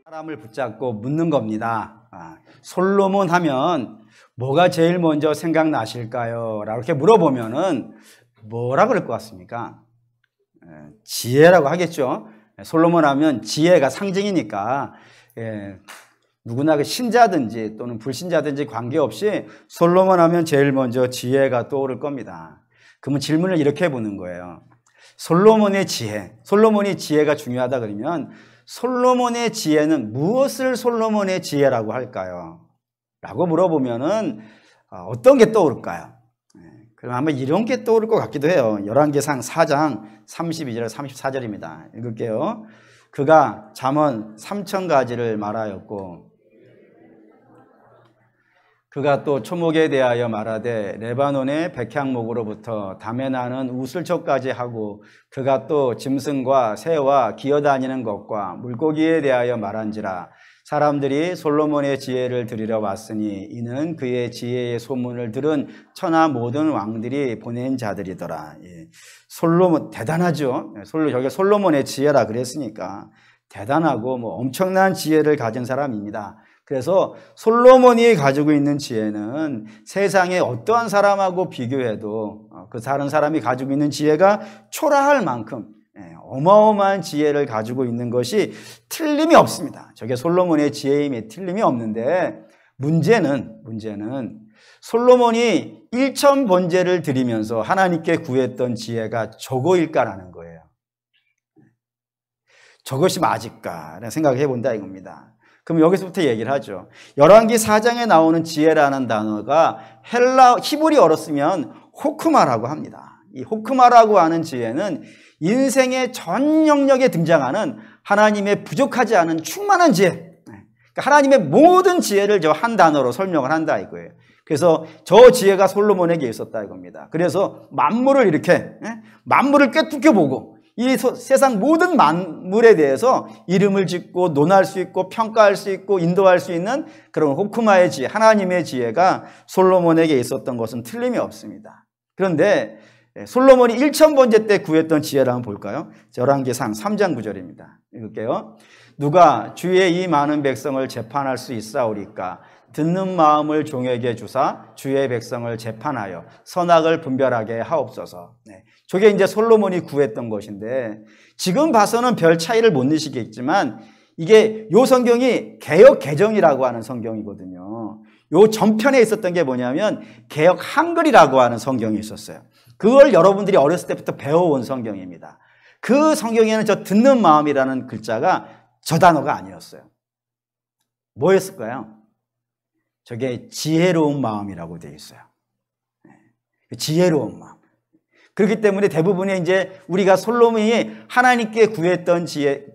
사람을 붙잡고 묻는 겁니다. 솔로몬 하면 뭐가 제일 먼저 생각나실까요? 라고 이렇게 물어보면은 뭐라 그럴 것 같습니까? 지혜라고 하겠죠. 솔로몬 하면 지혜가 상징이니까 누구나 그 신자든지 또는 불신자든지 관계없이 솔로몬 하면 제일 먼저 지혜가 떠오를 겁니다. 그러면 질문을 이렇게 해보는 거예요. 솔로몬의 지혜, 솔로몬이 지혜가 중요하다 그러면 솔로몬의 지혜는 무엇을 솔로몬의 지혜라고 할까요? 라고 물어보면은 어떤 게 떠오를까요? 그럼 아마 이런 게 떠오를 것 같기도 해요. 열왕기상 4장 32절 34절입니다. 읽을게요. 그가 잠언 3,000가지를 말하였고 그가 또 초목에 대하여 말하되 레바논의 백향목으로부터 담에 나는 우슬초까지 하고 그가 또 짐승과 새와 기어다니는 것과 물고기에 대하여 말한지라 사람들이 솔로몬의 지혜를 들으러 왔으니 이는 그의 지혜의 소문을 들은 천하 모든 왕들이 보낸 자들이더라. 솔로몬 대단하죠. 저게 솔로몬의 지혜라 그랬으니까 대단하고 엄청난 지혜를 가진 사람입니다. 그래서 솔로몬이 가지고 있는 지혜는 세상에 어떠한 사람하고 비교해도 그 다른 사람이 가지고 있는 지혜가 초라할 만큼 어마어마한 지혜를 가지고 있는 것이 틀림이 없습니다. 저게 솔로몬의 지혜임에 틀림이 없는데 문제는 솔로몬이 1,000번제를 드리면서 하나님께 구했던 지혜가 저거일까라는 거예요. 저것이 맞을까라는 생각을 해본다 이겁니다. 그럼 여기서부터 얘기를 하죠. 열왕기 4장에 나오는 지혜라는 단어가 히브리어로 쓰면 호크마라고 합니다. 이 호크마라고 하는 지혜는 인생의 전 영역에 등장하는 하나님의 부족하지 않은 충만한 지혜. 그러니까 하나님의 모든 지혜를 저 한 단어로 설명을 한다 이거예요. 그래서 저 지혜가 솔로몬에게 있었다 이겁니다. 그래서 만물을 이렇게 만물을 꿰뚫게 보고 이 세상 모든 만물에 대해서 이름을 짓고 논할 수 있고 평가할 수 있고 인도할 수 있는 그런 호크마의 지혜, 하나님의 지혜가 솔로몬에게 있었던 것은 틀림이 없습니다. 그런데 솔로몬이 1,000번제 때 구했던 지혜를 한번 볼까요? 열왕기상 3장 9절입니다. 읽을게요. 누가 주의 이 많은 백성을 재판할 수 있사오리까? 듣는 마음을 종에게 주사 주의 백성을 재판하여 선악을 분별하게 하옵소서. 저게 이제 솔로몬이 구했던 것인데 지금 봐서는 별 차이를 못 느끼겠지만 이게 요 성경이 개역 개정이라고 하는 성경이거든요. 요 전편에 있었던 게 뭐냐면 개역 한글이라고 하는 성경이 있었어요. 그걸 여러분들이 어렸을 때부터 배워온 성경입니다. 그 성경에는 저 듣는 마음이라는 글자가 저 단어가 아니었어요. 뭐였을까요? 저게 지혜로운 마음이라고 되어 있어요. 지혜로운 마음. 그렇기 때문에 대부분의 이제 우리가 솔로몬이 하나님께 구했던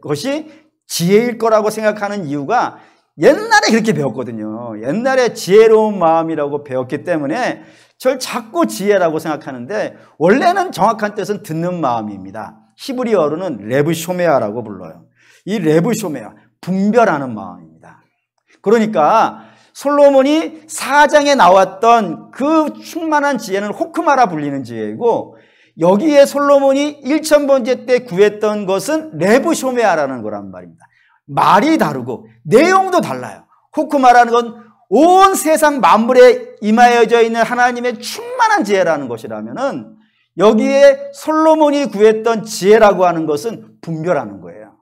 것이 지혜일 거라고 생각하는 이유가 옛날에 그렇게 배웠거든요. 옛날에 지혜로운 마음이라고 배웠기 때문에 저를 자꾸 지혜라고 생각하는데 원래는 정확한 뜻은 듣는 마음입니다. 히브리어로는 레브쇼메아라고 불러요. 이 레브쇼메아, 분별하는 마음입니다. 그러니까 솔로몬이 4장에 나왔던 그 충만한 지혜는 호크마라 불리는 지혜이고 여기에 솔로몬이 1,000번제 때 구했던 것은 레브쇼메아라는 거란 말입니다. 말이 다르고 내용도 달라요. 호크마라는 건 온 세상 만물에 임하여져 있는 하나님의 충만한 지혜라는 것이라면은 여기에 솔로몬이 구했던 지혜라고 하는 것은 분별하는 거예요.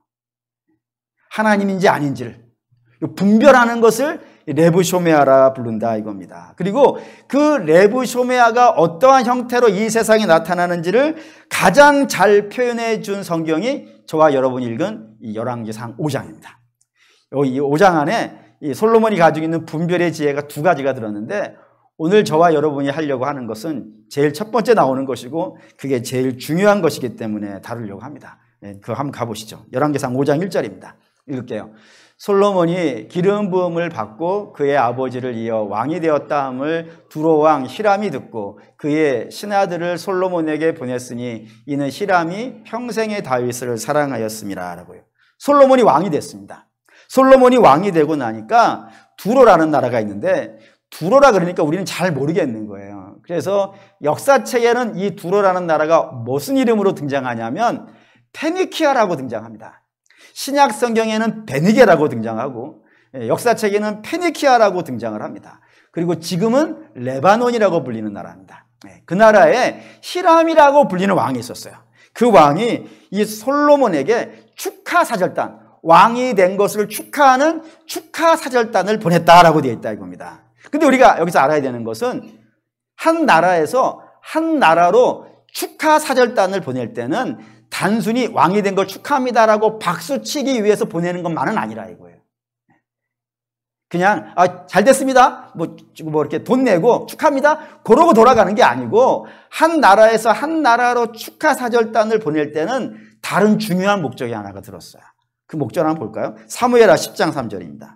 하나님인지 아닌지를 분별하는 것을 레브쇼메아라 부른다 이겁니다. 그리고 그 레브쇼메아가 어떠한 형태로 이 세상에 나타나는지를 가장 잘 표현해 준 성경이 저와 여러분이 읽은 이 열왕기상 5장입니다. 이 5장 안에 이 솔로몬이 가지고 있는 분별의 지혜가 두 가지가 들었는데 오늘 저와 여러분이 하려고 하는 것은 제일 첫 번째 나오는 것이고 그게 제일 중요한 것이기 때문에 다루려고 합니다. 그거 한번 가보시죠. 열왕기상 5장 1절입니다. 읽을게요. 솔로몬이 기름 부음을 받고 그의 아버지를 이어 왕이 되었다함을 두로왕 히람이 듣고 그의 신하들을 솔로몬에게 보냈으니 이는 히람이 평생의 다윗을 사랑하였음이라 라고요. 솔로몬이 왕이 됐습니다. 솔로몬이 왕이 되고 나니까 두로라는 나라가 있는데 두로라 그러니까 우리는 잘 모르겠는 거예요. 그래서 역사책에는 이 두로라는 나라가 무슨 이름으로 등장하냐면 페니키아라고 등장합니다. 신약 성경에는 베니게라고 등장하고 역사책에는 페니키아라고 등장을 합니다. 그리고 지금은 레바논이라고 불리는 나라입니다. 그 나라에 히람이라고 불리는 왕이 있었어요. 그 왕이 이 솔로몬에게 축하사절단, 왕이 된 것을 축하하는 축하사절단을 보냈다라고 되어 있다 이겁니다. 근데 우리가 여기서 알아야 되는 것은 한 나라에서 한 나라로 축하사절단을 보낼 때는 단순히 왕이 된 걸 축하합니다라고 박수치기 위해서 보내는 것만은 아니라 이거예요. 그냥 잘 됐습니다. 뭐 이렇게 돈 내고 축하합니다. 그러고 돌아가는 게 아니고 한 나라에서 한 나라로 축하사절단을 보낼 때는 다른 중요한 목적이 하나가 들었어요. 그 목적 한번 볼까요? 사무엘하 10장 3절입니다.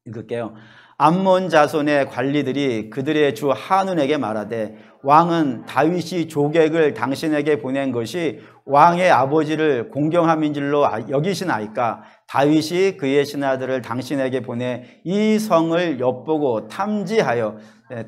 읽을게요. 암몬 자손의 관리들이 그들의 주 하눈에게 말하되 왕은 다윗이 조객을 당신에게 보낸 것이 왕의 아버지를 공경함인 줄로 여기시나이까? 다윗이 그의 신하들을 당신에게 보내 이 성을 엿보고 탐지하여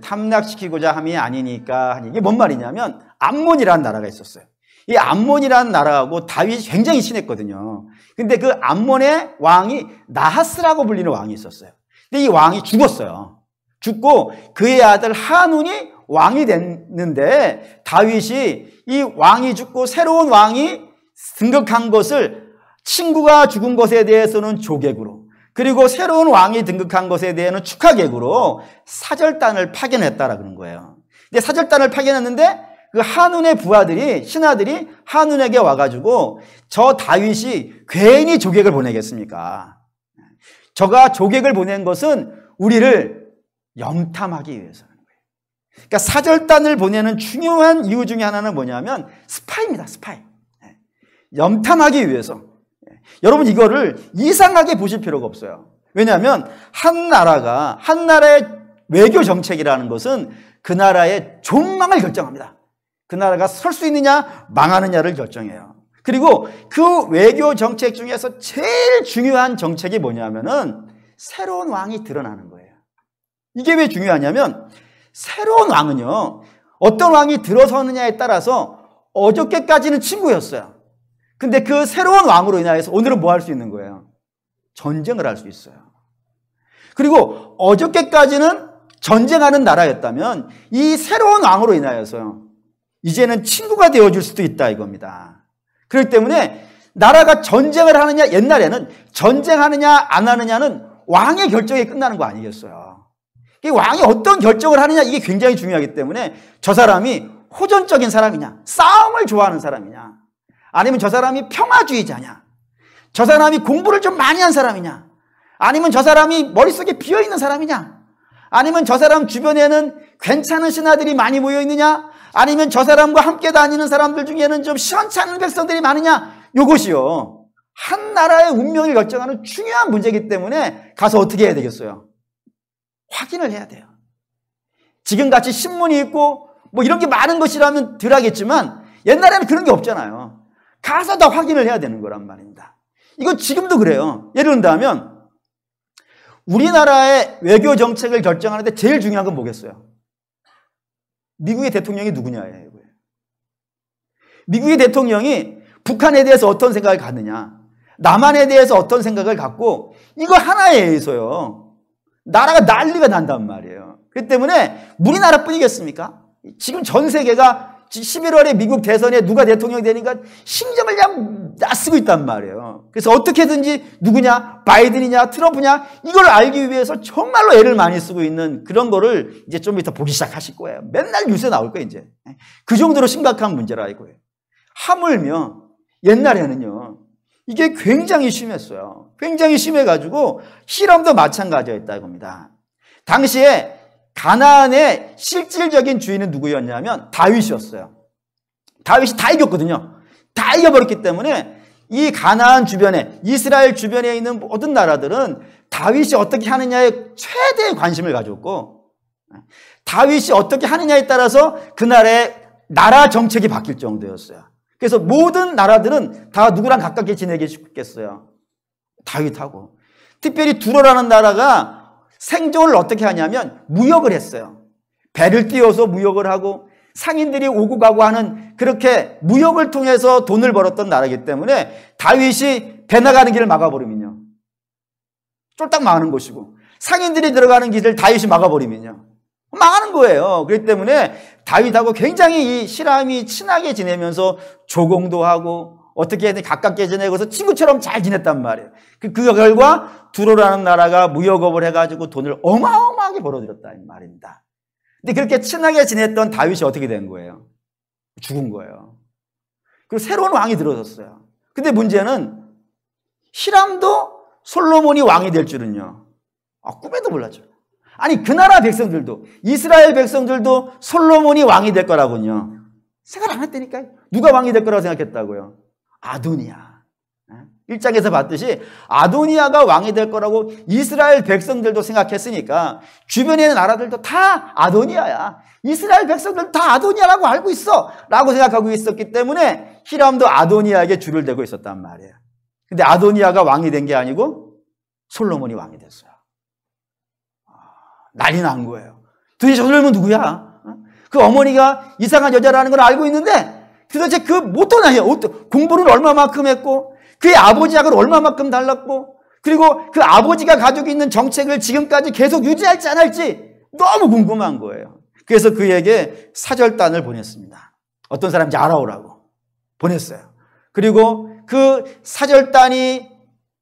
탐락시키고자 함이 아니니까. 이게 뭔 말이냐면 암몬이라는 나라가 있었어요. 이 암몬이라는 나라하고 다윗이 굉장히 친했거든요. 근데 그 암몬의 왕이 나하스라고 불리는 왕이 있었어요. 근데 이 왕이 죽었어요. 죽고 그의 아들 하눈이 왕이 됐는데 다윗이 이 왕이 죽고 새로운 왕이 등극한 것을 친구가 죽은 것에 대해서는 조객으로, 그리고 새로운 왕이 등극한 것에 대해서는 축하객으로 사절단을 파견했다라 그런 거예요. 근데 사절단을 파견했는데 그 하눈의 부하들이, 신하들이 하눈에게 와가지고 저 다윗이 괜히 조객을 보내겠습니까? 저가 조객을 보낸 것은 우리를 염탐하기 위해서는 거예요. 그러니까 사절단을 보내는 중요한 이유 중에 하나는 뭐냐면 스파이입니다. 스파이. 염탐하기 위해서. 여러분 이거를 이상하게 보실 필요가 없어요. 왜냐하면 한 나라의 외교 정책이라는 것은 그 나라의 존망을 결정합니다. 그 나라가 설 수 있느냐 망하느냐를 결정해요. 그리고 그 외교 정책 중에서 제일 중요한 정책이 뭐냐면은 새로운 왕이 드러나는 거예요. 이게 왜 중요하냐면 새로운 왕은요, 어떤 왕이 들어서느냐에 따라서 어저께까지는 친구였어요. 근데 그 새로운 왕으로 인하여서 오늘은 뭐 할 수 있는 거예요? 전쟁을 할 수 있어요. 그리고 어저께까지는 전쟁하는 나라였다면 이 새로운 왕으로 인하여서요, 이제는 친구가 되어줄 수도 있다 이겁니다. 그렇기 때문에 나라가 전쟁을 하느냐, 옛날에는 전쟁하느냐 안 하느냐는 왕의 결정에 끝나는 거 아니겠어요. 왕이 어떤 결정을 하느냐 이게 굉장히 중요하기 때문에 저 사람이 호전적인 사람이냐, 싸움을 좋아하는 사람이냐, 아니면 저 사람이 평화주의자냐, 저 사람이 공부를 좀 많이 한 사람이냐, 아니면 저 사람이 머릿속에 비어있는 사람이냐, 아니면 저 사람 주변에는 괜찮은 신하들이 많이 모여있느냐, 아니면 저 사람과 함께 다니는 사람들 중에는 좀 시원찮은 백성들이 많으냐, 이것이요 한 나라의 운명을 결정하는 중요한 문제이기 때문에 가서 어떻게 해야 되겠어요? 확인을 해야 돼요. 지금같이 신문이 있고 뭐 이런 게 많은 것이라면 덜 하겠지만 옛날에는 그런 게 없잖아요. 가서 다 확인을 해야 되는 거란 말입니다. 이건 지금도 그래요. 예를 든다면 우리나라의 외교 정책을 결정하는데 제일 중요한 건 뭐겠어요? 미국의 대통령이 누구냐예요. 미국의 대통령이 북한에 대해서 어떤 생각을 갖느냐, 남한에 대해서 어떤 생각을 갖고, 이거 하나에 의해서요 나라가 난리가 난단 말이에요. 그렇기 때문에 우리나라뿐이겠습니까? 지금 전 세계가 11월에 미국 대선에 누가 대통령이 되니까 심정을 그냥 낯쓰고 있단 말이에요. 그래서 어떻게든지 누구냐, 바이든이냐, 트럼프냐, 이걸 알기 위해서 정말로 애를 많이 쓰고 있는 그런 거를 이제 좀 이따 보기 시작하실 거예요. 맨날 뉴스에 나올 거예요, 이제. 그 정도로 심각한 문제라 이거예요. 하물며 옛날에는요, 이게 굉장히 심했어요. 굉장히 심해가지고 히람도 마찬가지였다 이겁니다. 당시에 가나안의 실질적인 주인은 누구였냐면 다윗이었어요. 다윗이 다 이겼거든요. 다 이겨버렸기 때문에 이 가나안 주변에, 이스라엘 주변에 있는 모든 나라들은 다윗이 어떻게 하느냐에 최대의 관심을 가졌고, 다윗이 어떻게 하느냐에 따라서 그 나라 정책이 바뀔 정도였어요. 그래서 모든 나라들은 다 누구랑 가깝게 지내기 싶겠어요? 다윗하고. 특별히 두로라는 나라가 생존을 어떻게 하냐면 무역을 했어요. 배를 띄워서 무역을 하고 상인들이 오고 가고 하는 그렇게 무역을 통해서 돈을 벌었던 나라이기 때문에 다윗이 배 나가는 길을 막아버리면요, 쫄딱 망하는 것이고, 상인들이 들어가는 길을 다윗이 막아버리면요, 망하는 거예요. 그렇기 때문에 다윗하고 굉장히 이 히람이 친하게 지내면서 조공도 하고 어떻게 가깝게 지내고서 친구처럼 잘 지냈단 말이에요. 그 결과 두로라는 나라가 무역업을 해가지고 돈을 어마어마하게 벌어들였다 이 말입니다. 근데 그렇게 친하게 지냈던 다윗이 어떻게 된 거예요? 죽은 거예요. 그리고 새로운 왕이 들어섰어요. 근데 문제는 히람도 솔로몬이 왕이 될 줄은요, 꿈에도 몰랐죠. 아니, 그 나라 백성들도, 이스라엘 백성들도 솔로몬이 왕이 될 거라군요, 생각 안 했다니까요. 누가 왕이 될 거라고 생각했다고요? 아도니아. 1장에서 봤듯이 아도니아가 왕이 될 거라고 이스라엘 백성들도 생각했으니까 주변에 있는 나라들도 다 아도니아야, 이스라엘 백성들 다 아도니아라고 알고 있어 라고 생각하고 있었기 때문에 히람도 아도니아에게 줄을 대고 있었단 말이에요. 근데 아도니아가 왕이 된 게 아니고 솔로몬이 왕이 됐어요. 난리 난 거예요. 도대체 저 젊은 누구야? 그 어머니가 이상한 여자라는 걸 알고 있는데 도대체 그 못도 나요. 공부를 얼마만큼 했고 그의 아버지 학을 얼마만큼 달랐고 그리고 그 아버지가 가지고 있는 정책을 지금까지 계속 유지할지 안 할지 너무 궁금한 거예요. 그래서 그에게 사절단을 보냈습니다. 어떤 사람인지 알아오라고 보냈어요. 그리고 그 사절단이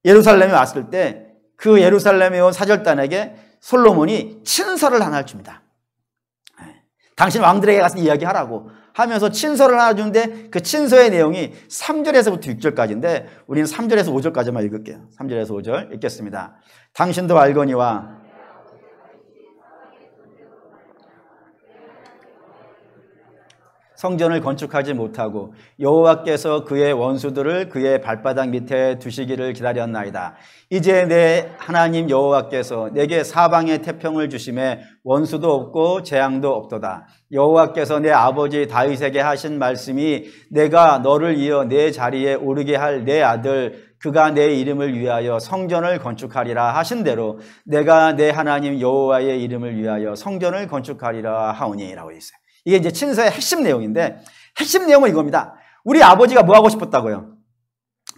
예루살렘에 왔을 때 그 예루살렘에 온 사절단에게 솔로몬이 친서를 하나 줍니다. 당신 왕들에게 가서 이야기하라고 하면서 친서를 하나 주는데 그 친서의 내용이 3절에서부터 6절까지인데 우리는 3절에서 5절까지만 읽을게요. 3절에서 5절 읽겠습니다. 당신도 알거니와 성전을 건축하지 못하고 여호와께서 그의 원수들을 그의 발바닥 밑에 두시기를 기다렸나이다. 이제 내 하나님 여호와께서 내게 사방에 태평을 주심에 원수도 없고 재앙도 없도다. 여호와께서 내 아버지 다윗에게 하신 말씀이 내가 너를 이어 내 자리에 오르게 할 내 아들 그가 내 이름을 위하여 성전을 건축하리라 하신 대로 내가 내 하나님 여호와의 이름을 위하여 성전을 건축하리라 하오니라고 있어요. 이게 이제 친서의 핵심 내용인데 핵심 내용은 이겁니다. 우리 아버지가 뭐 하고 싶었다고요?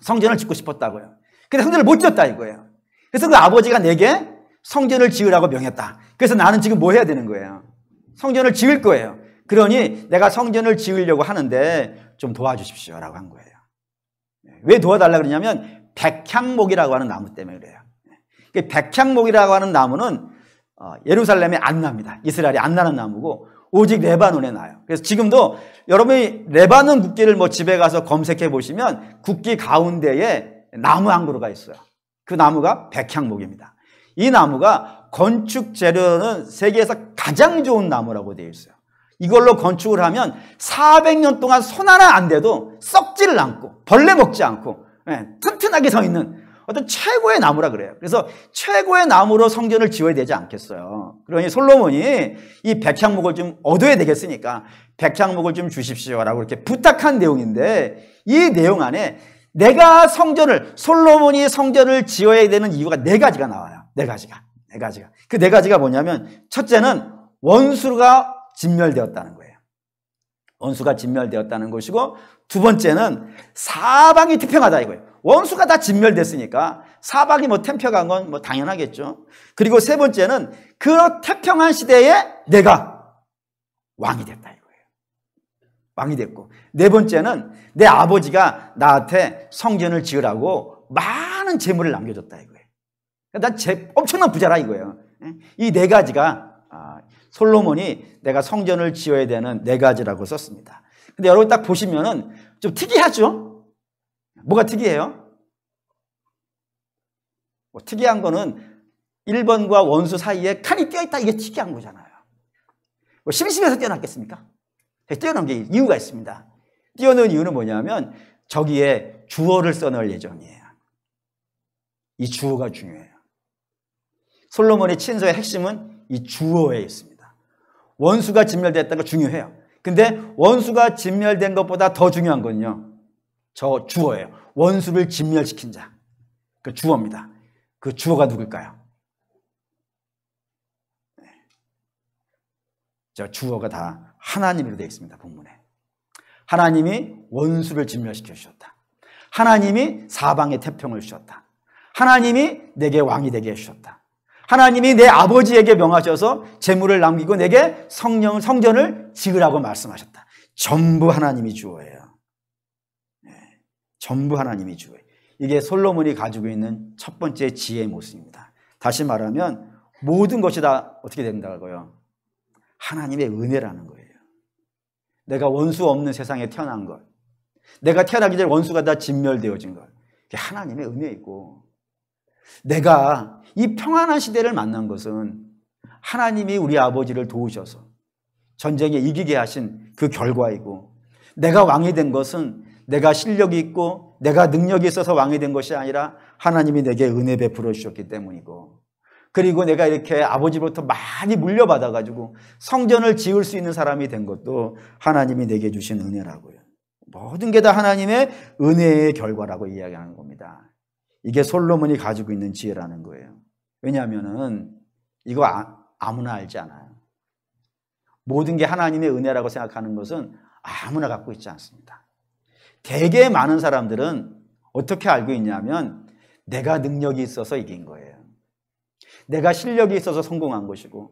성전을 짓고 싶었다고요. 근데 성전을 못 지었다 이거예요. 그래서 그 아버지가 내게 성전을 지으라고 명했다. 그래서 나는 지금 뭐 해야 되는 거예요? 성전을 지을 거예요. 그러니 내가 성전을 지으려고 하는데 좀 도와주십시오 라고 한 거예요. 왜 도와달라고 그러냐면 백향목이라고 하는 나무 때문에 그래요. 백향목이라고 하는 나무는 예루살렘에 안 납니다. 이스라엘에 안 나는 나무고 오직 레바논에 나요. 그래서 지금도 여러분이 레바논 국기를 뭐 집에 가서 검색해 보시면 국기 가운데에 나무 한 그루가 있어요. 그 나무가 백향목입니다. 이 나무가 건축 재료는 세계에서 가장 좋은 나무라고 되어 있어요. 이걸로 건축을 하면 400년 동안 손 하나 안 대도 썩지를 않고 벌레 먹지 않고 튼튼하게 서 있는 어떤 최고의 나무라 그래요. 그래서 최고의 나무로 성전을 지어야 되지 않겠어요. 그러니 솔로몬이 이 백향목을 좀 얻어야 되겠으니까 백향목을 좀 주십시오라고 이렇게 부탁한 내용인데 이 내용 안에 내가 솔로몬이 성전을 지어야 되는 이유가 네 가지가 나와요. 네 가지가. 그 네 가지가 뭐냐면 첫째는 원수가 진멸되었다는 거예요. 원수가 진멸되었다는 것이고 두 번째는 사방이 태평하다 이거예요. 원수가 다 진멸됐으니까 사방이 뭐 태평한 건 뭐 당연하겠죠. 그리고 세 번째는 그 태평한 시대에 내가 왕이 됐다 이거예요. 왕이 됐고 네 번째는 내 아버지가 나한테 성전을 지으라고 많은 재물을 남겨줬다 이거예요. 난 엄청난 부자라 이거예요. 이 네 가지가 솔로몬이 내가 성전을 지어야 되는 네 가지라고 썼습니다. 근데 여러분 딱 보시면은 좀 특이하죠? 뭐가 특이해요? 특이한 거는 1번과 원수 사이에 칸이 띄어있다 이게 특이한 거잖아요. 심심해서 띄어놨겠습니까? 띄어놓은 게 이유가 있습니다. 띄어놓은 이유는 뭐냐면 저기에 주어를 써놓을 예정이에요. 이 주어가 중요해요. 솔로몬의 친서의 핵심은 이 주어에 있습니다. 원수가 진멸됐다는 거 중요해요. 근데 원수가 진멸된 것보다 더 중요한 건요. 저 주어예요. 원수를 진멸시킨 자. 그 주어입니다. 그 주어가 누굴까요? 주어가 다 하나님으로 되어 있습니다. 본문에. 하나님이 원수를 진멸시켜 주셨다. 하나님이 사방에 태평을 주셨다. 하나님이 내게 왕이 되게 해주셨다. 하나님이 내 아버지에게 명하셔서 재물을 남기고 내게 성전을 지으라고 말씀하셨다. 전부 하나님이 주어예요. 전부 하나님이 주어예요. 이게 솔로몬이 가지고 있는 첫 번째 지혜의 모습입니다. 다시 말하면 모든 것이 다 어떻게 된다고요? 하나님의 은혜라는 거예요. 내가 원수 없는 세상에 태어난 것, 내가 태어나기 전에 원수가 다 진멸되어진 것, 그게 하나님의 은혜이고, 내가 이 평안한 시대를 만난 것은 하나님이 우리 아버지를 도우셔서 전쟁에 이기게 하신 그 결과이고, 내가 왕이 된 것은 내가 실력이 있고 내가 능력이 있어서 왕이 된 것이 아니라 하나님이 내게 은혜 베풀어 주셨기 때문이고, 그리고 내가 이렇게 아버지로부터 많이 물려받아가지고 성전을 지을 수 있는 사람이 된 것도 하나님이 내게 주신 은혜라고요. 모든 게 다 하나님의 은혜의 결과라고 이야기하는 겁니다. 이게 솔로몬이 가지고 있는 지혜라는 거예요. 왜냐하면은 이거 아무나 알지 않아요. 모든 게 하나님의 은혜라고 생각하는 것은 아무나 갖고 있지 않습니다. 되게 많은 사람들은 어떻게 알고 있냐면 내가 능력이 있어서 이긴 거예요. 내가 실력이 있어서 성공한 것이고,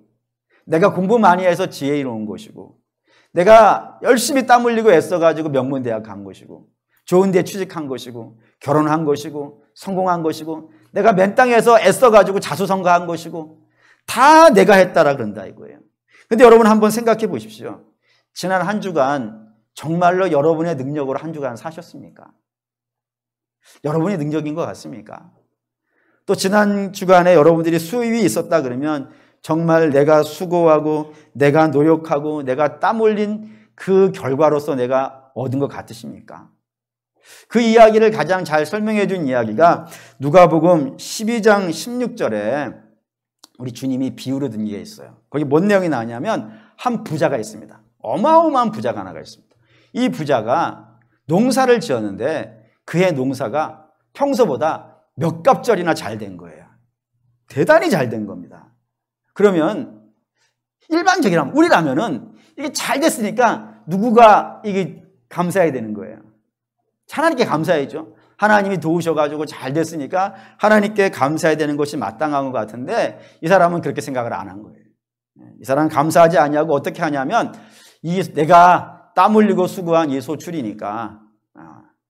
내가 공부 많이 해서 지혜로운 것이고, 내가 열심히 땀 흘리고 애써가지고 명문대학 간 것이고, 좋은 데 취직한 것이고, 결혼한 것이고, 성공한 것이고, 내가 맨 땅에서 애써가지고 자수성가한 것이고, 다 내가 했다라 그런다 이거예요. 근데 여러분 한번 생각해 보십시오. 지난 한 주간 정말로 여러분의 능력으로 한 주간 사셨습니까? 여러분의 능력인 것 같습니까? 또 지난 주간에 여러분들이 수입이 있었다 그러면 정말 내가 수고하고 내가 노력하고 내가 땀 흘린 그 결과로서 내가 얻은 것 같으십니까? 그 이야기를 가장 잘 설명해 준 이야기가 누가복음 12장 16절에 우리 주님이 비유로 든 게 있어요. 거기 뭔 내용이 나냐면 한 부자가 있습니다. 어마어마한 부자가 하나가 있습니다. 이 부자가 농사를 지었는데 그의 농사가 평소보다 몇 갑절이나 잘 된 거예요. 대단히 잘 된 겁니다. 그러면 일반적이라면 우리라면은 이게 잘 됐으니까 누구가 이게 감사해야 되는 거예요. 하나님께 감사해야죠. 하나님이 도우셔가지고 잘 됐으니까 하나님께 감사해야 되는 것이 마땅한 것 같은데 이 사람은 그렇게 생각을 안 한 거예요. 이 사람은 감사하지 않냐고 어떻게 하냐면 내가 땀 흘리고 수고한 이 소출이니까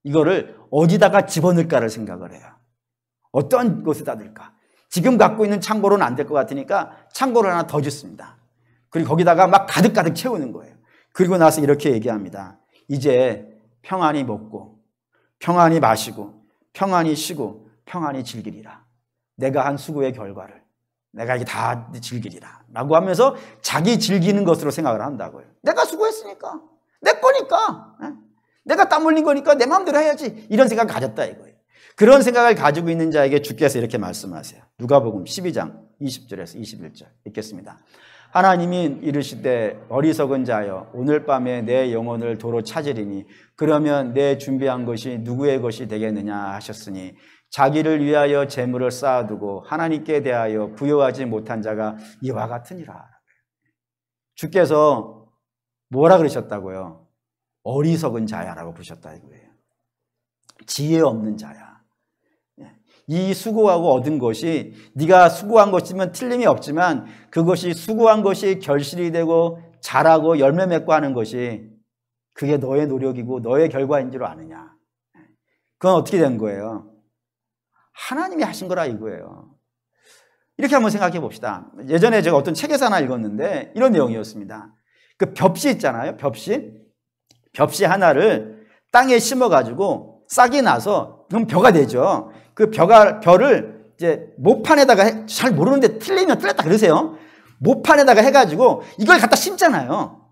이거를 어디다가 집어넣을까를 생각을 해요. 어떤 곳에다 넣을까? 지금 갖고 있는 창고로는 안 될 것 같으니까 창고를 하나 더 짓습니다. 그리고 거기다가 막 가득가득 채우는 거예요. 그리고 나서 이렇게 얘기합니다. 이제 평안히 먹고 평안히 마시고 평안히 쉬고 평안히 즐기리라. 내가 한 수고의 결과를 내가 이게 다 즐기리라 라고 하면서 자기 즐기는 것으로 생각을 한다고요. 내가 수고했으니까 내 거니까 내가 땀 흘린 거니까 내 마음대로 해야지 이런 생각을 가졌다 이거예요. 그런 생각을 가지고 있는 자에게 주께서 이렇게 말씀하세요. 누가복음 12장 20절에서 21절 읽겠습니다. 하나님이 이르시되 어리석은 자여 오늘 밤에 내 영혼을 도로 찾으리니 그러면 내 준비한 것이 누구의 것이 되겠느냐 하셨으니 자기를 위하여 재물을 쌓아두고 하나님께 대하여 부여하지 못한 자가 이와 같으니라. 주께서 뭐라 그러셨다고요? 어리석은 자야라고 부르셨다 이거예요. 지혜 없는 자야. 이 수고하고 얻은 것이 네가 수고한 것이면 틀림이 없지만 그것이 수고한 것이 결실이 되고 자라고 열매 맺고 하는 것이 그게 너의 노력이고 너의 결과인 줄 아느냐. 그건 어떻게 된 거예요? 하나님이 하신 거라 이거예요. 이렇게 한번 생각해 봅시다. 예전에 제가 어떤 책에서 하나 읽었는데 이런 내용이었습니다. 그 벽시 있잖아요. 벽시 하나를 땅에 심어가지고 싹이 나서 그럼 벼가 되죠. 그 벼를 이제 모판에다가 잘 모르는데 틀리면 틀렸다 그러세요. 모판에다가 해가지고 이걸 갖다 심잖아요.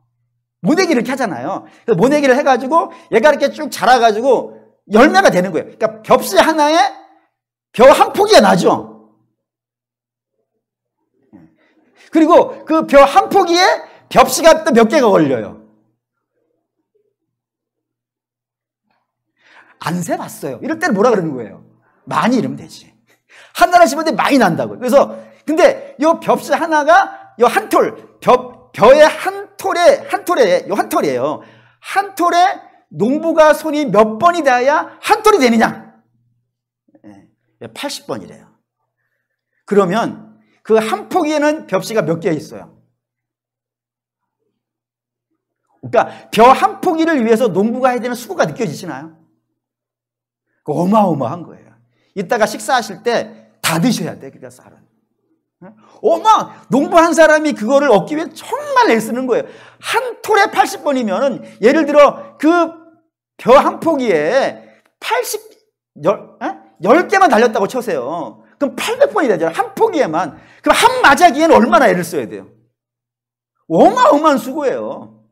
모내기 이렇게 하잖아요. 그래서 모내기를 해가지고 얘가 이렇게 쭉 자라가지고 열매가 되는 거예요. 그러니까 벽시 하나에 벼 한 포기가 나죠. 그리고 그 벼 한 포기에 벽시가 또 몇 개가 걸려요. 안 세봤어요. 이럴 때는 뭐라 그러는 거예요? 많이 이러면 되지. 하나를 심었는데 많이 난다고요. 그래서 근데 이 벽시 하나가 이 한 톨 벼의 한 톨이에요. 한 톨에 농부가 손이 몇 번이 닿아야 한 톨이 되느냐? 80번이래요. 그러면 그 한 포기에는 벽씨가 몇 개 있어요? 그러니까 벼 한 포기를 위해서 농부가 해야 되는 수고가 느껴지시나요? 어마어마한 거예요. 이따가 식사하실 때 다 드셔야 돼. 그러니까 쌀은. 농부 한 사람이 그거를 얻기 위해 정말 애쓰는 거예요. 한 톨에 80번이면 예를 들어 그 벼 한 포기에 10개만 달렸다고 쳐세요. 그럼 800번이 되잖아요. 한 포기에만. 그럼 한 마자기에는 얼마나 애를 써야 돼요? 어마어마한 수고예요.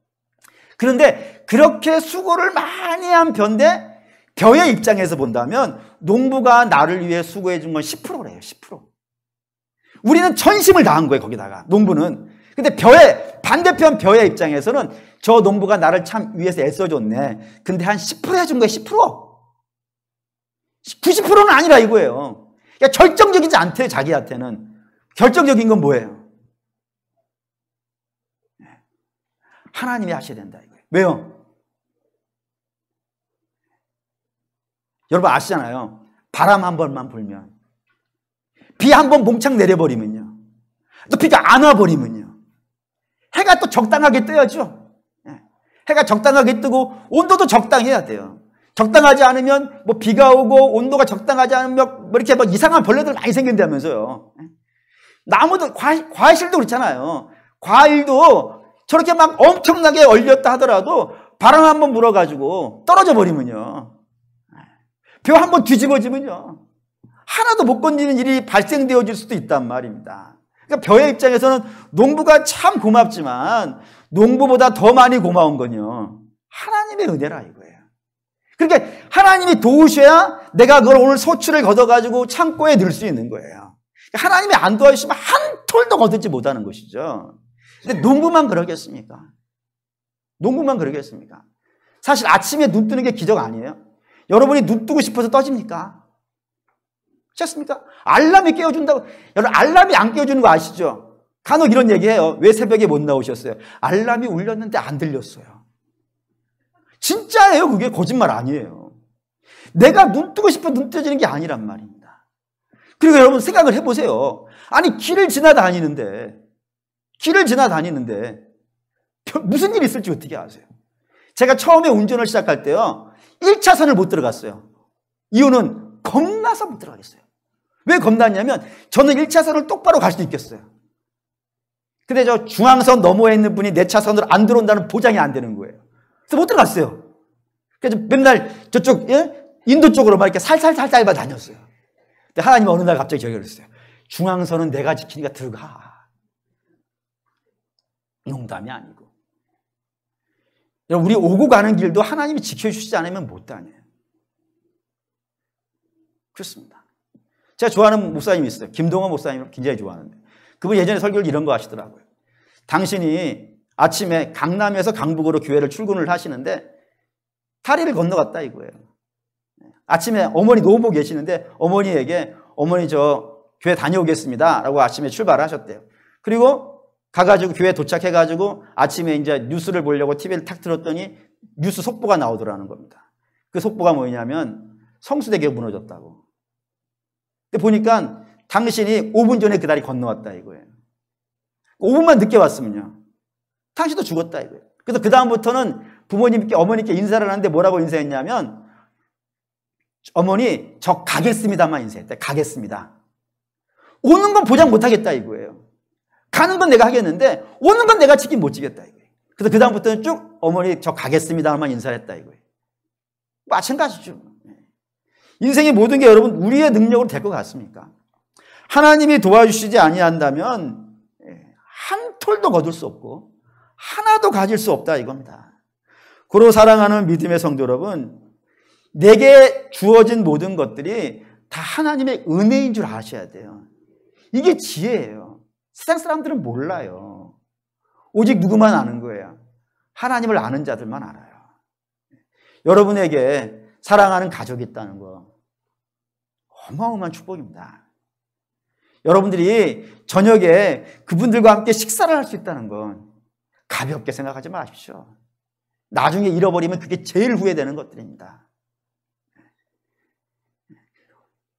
그런데 그렇게 수고를 많이 한 벼인데 벼의 입장에서 본다면 농부가 나를 위해 수고해 준 건 10%래요. 10%. 우리는 전심을 다한 거예요. 거기다가 농부는. 근데 반대편 벼의 입장에서는 저 농부가 나를 참 위해서 애써줬네. 근데 한 10% 해준 거예요. 10%. 90%는 아니라 이거예요. 그러니까 결정적이지 않대요. 자기한테는. 결정적인 건 뭐예요? 하나님이 하셔야 된다 이거예요. 왜요? 여러분 아시잖아요. 바람 한 번만 불면, 비 한 번 몽창 내려버리면요, 또 비가 안 와버리면요, 해가 또 적당하게 떠야죠. 해가 적당하게 뜨고 온도도 적당해야 돼요. 적당하지 않으면 뭐 비가 오고 온도가 적당하지 않으면 뭐 이렇게 막 이상한 벌레들 많이 생긴다면서요. 나무도 과일도 그렇잖아요. 과일도 저렇게 막 엄청나게 얼렸다 하더라도 바람 한번 불어가지고 떨어져 버리면요, 벼 한번 뒤집어지면요, 하나도 못 건지는 일이 발생되어질 수도 있단 말입니다. 그러니까 벼의 입장에서는 농부가 참 고맙지만 농부보다 더 많이 고마운 건요, 하나님의 은혜라 이거예요. 그러니까 하나님이 도우셔야 내가 그걸 오늘 소출을 걷어가지고 창고에 넣을 수 있는 거예요. 하나님이 안 도와주시면 한 톨도 거두지 못하는 것이죠. 근데 농부만 그러겠습니까? 농부만 그러겠습니까? 사실 아침에 눈 뜨는 게 기적 아니에요? 여러분이 눈 뜨고 싶어서 떠집니까? 그렇습니까? 알람이 깨워준다고. 여러분 알람이 안 깨워주는 거 아시죠? 간혹 이런 얘기해요. 왜 새벽에 못 나오셨어요? 알람이 울렸는데 안 들렸어요. 진짜예요. 그게 거짓말 아니에요. 내가 눈 뜨고 싶어 눈 떠지는 게 아니란 말입니다. 그리고 여러분 생각을 해보세요. 아니 길을 지나다니는데 무슨 일이 있을지 어떻게 아세요? 제가 처음에 운전을 시작할 때요, 1차선을 못 들어갔어요. 이유는 겁나서 못 들어가겠어요. 왜 겁났냐면 저는 1차선을 똑바로 갈 수도 있겠어요. 근데 저 중앙선 너머에 있는 분이 내 차선으로 안 들어온다는 보장이 안 되는 거예요. 그래서 못 들어갔어요. 그래서 맨날 저쪽 인도 쪽으로 막 이렇게 살살살살만 다녔어요. 근데 하나님은 어느 날 갑자기 저기 그랬어요. 중앙선은 내가 지키니까 들어가. 농담이 아니고. 우리 오고 가는 길도 하나님이 지켜주시지 않으면 못 다녀요. 그렇습니다. 제가 좋아하는 목사님이 있어요. 김동호 목사님을 굉장히 좋아하는데 그분이 예전에 설교를 이런 거 하시더라고요. 당신이 아침에 강남에서 강북으로 교회를 출근을 하시는데 다리를 건너갔다 이거예요. 아침에 어머니 노모 계시는데 어머니에게 어머니 저 교회 다녀오겠습니다 라고 아침에 출발하셨대요. 그리고 가가지고 교회 도착해가지고 아침에 이제 뉴스를 보려고 TV를 탁 틀었더니 뉴스 속보가 나오더라는 겁니다. 그 속보가 뭐냐면 성수대교가 무너졌다고. 근데 보니까 당신이 5분 전에 그 다리 건너왔다 이거예요. 5분만 늦게 왔으면요, 당신도 죽었다 이거예요. 그래서 그 다음부터는 부모님께 어머니께 인사를 하는데 뭐라고 인사했냐면 어머니 저 가겠습니다만 인사했다. 가겠습니다. 오는 건 보장 못하겠다 이거예요. 가는 건 내가 하겠는데 오는 건 내가 책임 못 지겠다 이거예요. 그래서 그 다음부터는 쭉 어머니 저 가겠습니다만 인사를 했다 이거예요. 마찬가지죠. 인생의 모든 게 여러분 우리의 능력으로 될 것 같습니까? 하나님이 도와주시지 아니한다면 한 톨도 거둘 수 없고 하나도 가질 수 없다 이겁니다. 고로 사랑하는 믿음의 성도 여러분, 내게 주어진 모든 것들이 다 하나님의 은혜인 줄 아셔야 돼요. 이게 지혜예요. 세상 사람들은 몰라요. 오직 누구만 아는 거예요? 하나님을 아는 자들만 알아요. 여러분에게 사랑하는 가족이 있다는 거 어마어마한 축복입니다. 여러분들이 저녁에 그분들과 함께 식사를 할 수 있다는 건 가볍게 생각하지 마십시오. 나중에 잃어버리면 그게 제일 후회되는 것들입니다.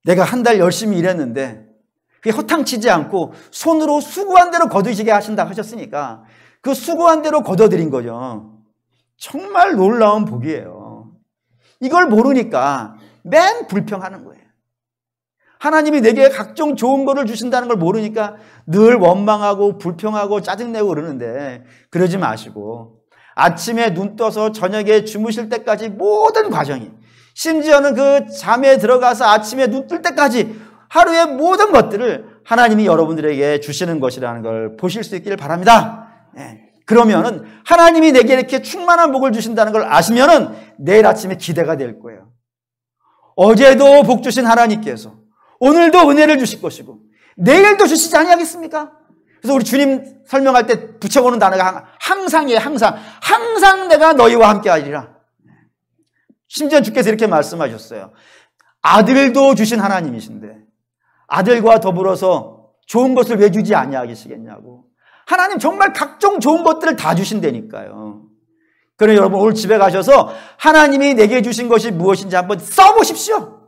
내가 한 달 열심히 일했는데 그게 허탕치지 않고 손으로 수고한 대로 거두시게 하신다 하셨으니까 그 수고한 대로 거둬들인 거죠. 정말 놀라운 복이에요. 이걸 모르니까 맨 불평하는 거예요. 하나님이 내게 각종 좋은 거를 주신다는 걸 모르니까 늘 원망하고 불평하고 짜증내고 그러는데 그러지 마시고 아침에 눈 떠서 저녁에 주무실 때까지 모든 과정이 심지어는 그 잠에 들어가서 아침에 눈 뜰 때까지 하루의 모든 것들을 하나님이 여러분들에게 주시는 것이라는 걸 보실 수 있기를 바랍니다. 그러면은 하나님이 내게 이렇게 충만한 복을 주신다는 걸 아시면은 내일 아침에 기대가 될 거예요. 어제도 복 주신 하나님께서 오늘도 은혜를 주실 것이고 내일도 주시지 아니하겠습니까? 그래서 우리 주님 설명할 때 붙여보는 단어가 항상이에요. 항상 내가 너희와 함께 하리라. 심지어 주께서 이렇게 말씀하셨어요. 아들도 주신 하나님이신데 아들과 더불어서 좋은 것을 왜 주지 아니하시겠냐고. 하나님 정말 각종 좋은 것들을 다 주신다니까요. 그러니 여러분 오늘 집에 가셔서 하나님이 내게 주신 것이 무엇인지 한번 써보십시오.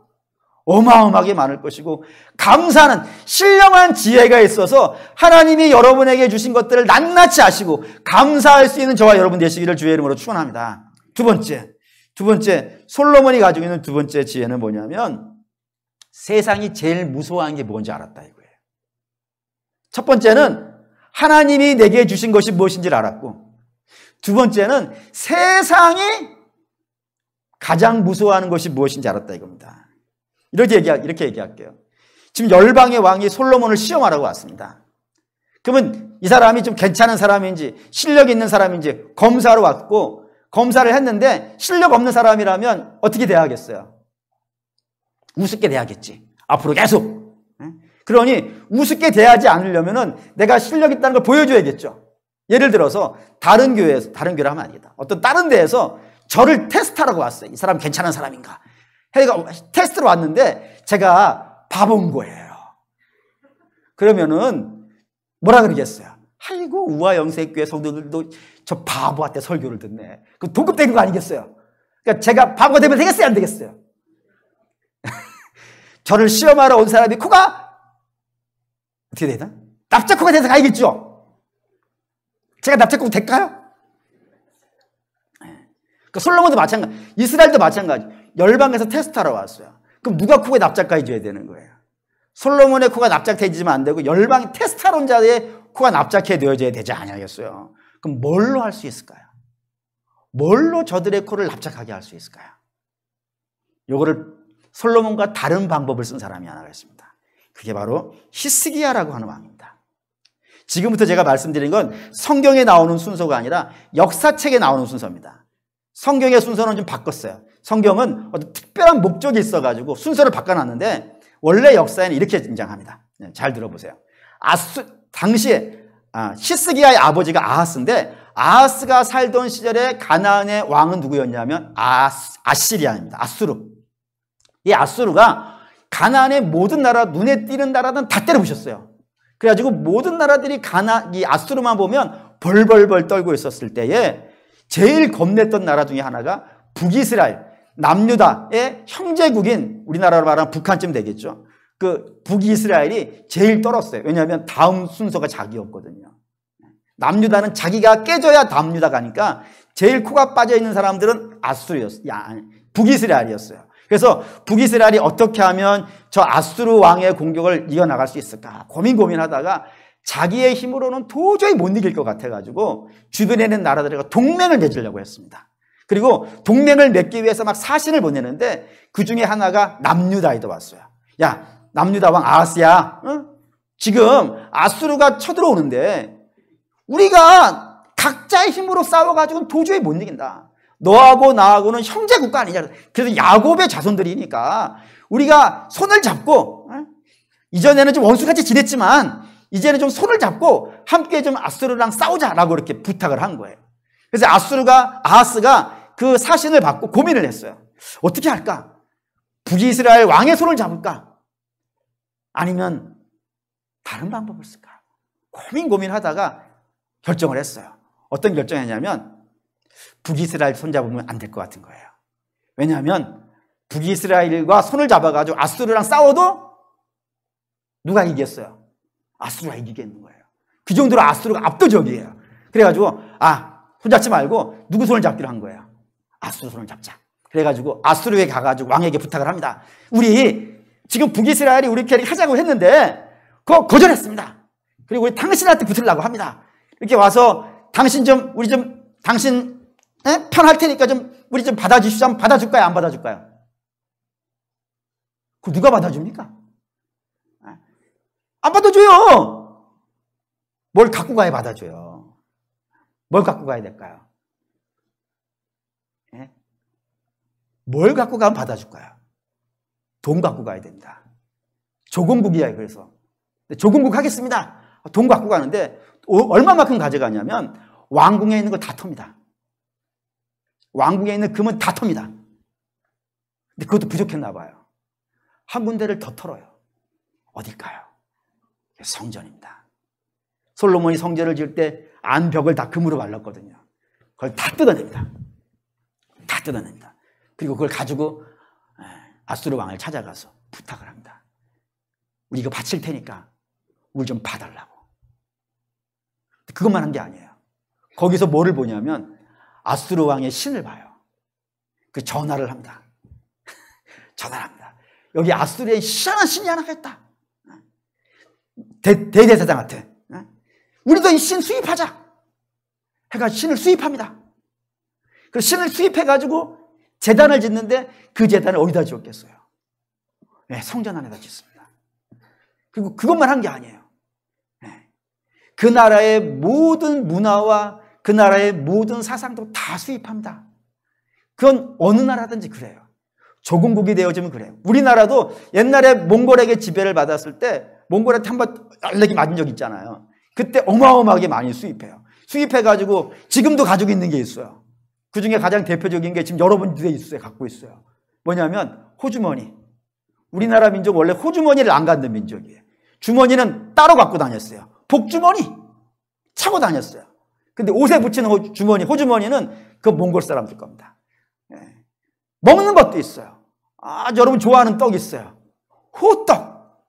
어마어마하게 많을 것이고 감사는 신령한 지혜가 있어서 하나님이 여러분에게 주신 것들을 낱낱이 아시고 감사할 수 있는 저와 여러분 되시기를 주의 이름으로 축원합니다. 두 번째 솔로몬이 가지고 있는 두 번째 지혜는 뭐냐면 세상이 제일 무서워하는 게 뭔지 알았다 이거예요. 첫 번째는 하나님이 내게 주신 것이 무엇인지를 알았고 두 번째는 세상이 가장 무서워하는 것이 무엇인지 알았다 이겁니다. 이렇게 얘기할게요. 지금 열방의 왕이 솔로몬을 시험하라고 왔습니다. 그러면 이 사람이 좀 괜찮은 사람인지 실력 있는 사람인지 검사로 왔고 검사를 했는데 실력 없는 사람이라면 어떻게 대하겠어요? 우습게 대하겠지. 앞으로 계속. 그러니 우습게 대하지 않으려면은 내가 실력 있다는 걸 보여줘야겠죠. 예를 들어서 다른 교회를 하면 아니다. 어떤 다른 데에서 저를 테스트하라고 왔어요. 이 사람 괜찮은 사람인가? 해가 테스트로 왔는데 제가 바본 거예요. 그러면은 뭐라 그러겠어요? 아이고 우화영세교회 성도들도 저 바보한테 설교를 듣네. 그 동급되는 거 아니겠어요? 그러니까 제가 바보가 되면 되겠어요? 안 되겠어요? 저를 시험하러 온 사람이 코가 어떻게 되나? 납작코가 돼서 가야겠죠? 제가 납작코 될까요? 그러니까 솔로몬도 마찬가지, 이스라엘도 마찬가지. 열방에서 테스트하러 왔어요. 그럼 누가 코에 납작가 해줘야 되는 거예요? 솔로몬의 코가 납작해지면 안 되고 열방이 테스트하러 온 자의 코가 납작해 되어져야 되지 않냐겠어요? 그럼 뭘로 할 수 있을까요? 뭘로 저들의 코를 납작하게 할 수 있을까요? 요거를 솔로몬과 다른 방법을 쓴 사람이 하나가 있습니다. 그게 바로 히스기야라고 하는 왕입니다. 지금부터 제가 말씀드린 건 성경에 나오는 순서가 아니라 역사책에 나오는 순서입니다. 성경의 순서는 좀 바꿨어요. 성경은 어떤 특별한 목적이 있어가지고 순서를 바꿔놨는데 원래 역사에는 이렇게 등장합니다. 잘 들어보세요. 당시에 히스기야의 아버지가 아하스인데 아하스가 살던 시절에 가나안의 왕은 누구였냐면 아시리아입니다. 아수르. 이 아수르가 가나안의 모든 나라, 눈에 띄는 나라는 다 때려부셨어요. 그래가지고 모든 나라들이 이 아수르만 보면 벌벌벌 떨고 있었을 때에 제일 겁냈던 나라 중에 하나가 북이스라엘, 남유다의 형제국인 우리나라로 말하면 북한쯤 되겠죠. 그 북이스라엘이 제일 떨었어요. 왜냐하면 다음 순서가 자기였거든요. 남유다는 자기가 깨져야 남유다가 가니까 제일 코가 빠져있는 사람들은 북이스라엘이었어요. 그래서 북이스라엘이 어떻게 하면 저 아수르 왕의 공격을 이겨나갈 수 있을까 고민하다가 자기의 힘으로는 도저히 못 이길 것 같아가지고 주변에 있는 나라들과 동맹을 맺으려고 했습니다. 그리고 동맹을 맺기 위해서 막 사신을 보내는데 그 중에 하나가 남유다에도 왔어요. 야, 남유다 왕 아하스야, 응? 지금 아수르가 쳐들어오는데 우리가 각자의 힘으로 싸워가지고는 도저히 못 이긴다. 너하고 나하고는 형제 국가 아니냐. 그래서 야곱의 자손들이니까 우리가 손을 잡고, 이전에는 좀 원수같이 지냈지만 이제는 좀 손을 잡고 함께 좀 아수르랑 싸우자라고 이렇게 부탁을 한 거예요. 그래서 아하스가 그 사신을 받고 고민을 했어요. 어떻게 할까? 북이스라엘 왕의 손을 잡을까? 아니면 다른 방법을 쓸까? 고민하다가 결정을 했어요. 어떤 결정했냐면 북이스라엘 손잡으면 안 될 것 같은 거예요. 왜냐하면 북이스라엘과 손을 잡아가지고 아수르랑 싸워도 누가 이겼어요? 아수르가 이기겠는 거예요. 그 정도로 아수르가 압도적이에요. 그래가지고 손잡지 말고 누구 손을 잡기로 한 거예요? 아수르 손을 잡자. 그래가지고 아수르에 가가지고 왕에게 부탁을 합니다. 우리 지금 북이스라엘이 우리 편을 하자고 했는데 그거 거절했습니다. 그리고 우리 당신한테 붙으려고 합니다. 이렇게 와서 당신 편할 테니까 우리 좀 받아주시죠. 한번 받아줄까요? 안 받아줄까요? 그거 누가 받아줍니까? 안 받아줘요. 뭘 갖고 가야 받아줘요? 뭘 갖고 가야 될까요? 뭘 갖고 가면 받아줄까요? 돈 갖고 가야 됩니다. 조공국이야. 그래서 조공국 하겠습니다. 돈 갖고 가는데 얼마만큼 가져가냐면 왕궁에 있는 거 다 텁니다. 왕궁에 있는 금은 다 텁니다. 근데 그것도 부족했나 봐요. 한 군데를 더 털어요. 어딜까요? 성전입니다. 솔로몬이 성전을 지을 때 안벽을 다 금으로 발랐거든요. 그걸 다 뜯어냅니다. 다 뜯어냅니다. 그리고 그걸 가지고 아수르 왕을 찾아가서 부탁을 합니다. 우리 이거 바칠 테니까 우리 좀 봐달라고. 그것만 한 게 아니에요. 거기서 뭐를 보냐면 아수르 왕의 신을 봐요. 그 전화를 합니다. 전화를 합니다. 여기 아수르에 희한한 신이 하나가 있다. 대제사장한테 우리도 이 신 수입하자 해가지고 신을 수입합니다. 그 신을 수입해가지고 제단을 짓는데 그 제단을 어디다 지었겠어요? 성전 안에다 짓습니다. 그리고 그것만 한 게 아니에요. 그 나라의 모든 문화와 그 나라의 모든 사상도 다 수입합니다. 그건 어느 나라든지 그래요. 조공국이 되어지면 그래요. 우리나라도 옛날에 몽골에게 지배를 받았을 때 몽골한테 한번 알레기 맞은 적 있잖아요. 그때 어마어마하게 많이 수입해요. 수입해가지고 지금도 가지고 있는 게 있어요. 그 중에 가장 대표적인 게 지금 여러분들이 있어요. 갖고 있어요. 뭐냐면 호주머니. 우리나라 민족 원래 호주머니를 안 갖는 민족이에요. 주머니는 따로 갖고 다녔어요. 복주머니 차고 다녔어요. 근데 옷에 붙이는 주머니, 호주머니는 그 몽골 사람들 겁니다. 먹는 것도 있어요. 여러분 좋아하는 떡 있어요. 호떡.